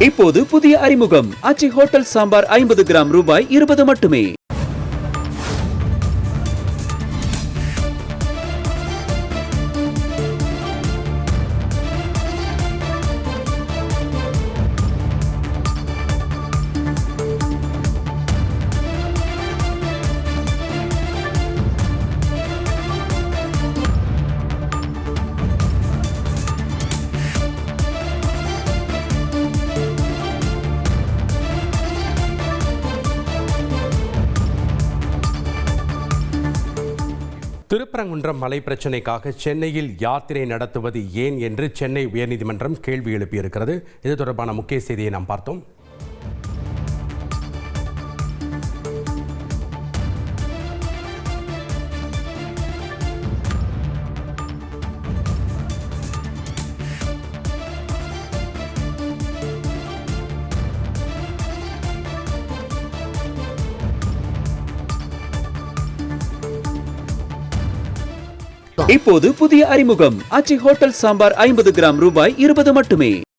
இப்போது புதிய அறிமுகம் ஆச்சி ஹோட்டல் சாம்பார் 50 கிராம் ரூபாய் 20 மட்டுமே. திருப்பரங்குன்றம் மலை பிரச்சினைக்காக சென்னையில் யாத்திரை நடத்துவது ஏன் என்று சென்னை உயர்நீதிமன்றம் கேள்வி எழுப்பியிருக்கிறது. இது தொடர்பான முக்கிய செய்தியை நாம் பார்த்தோம். இப்போது புதிய அறிமுகம் ஆச்சி ஹோட்டல் சாம்பார் 50 கிராம் ரூபாய் 20 மட்டுமே.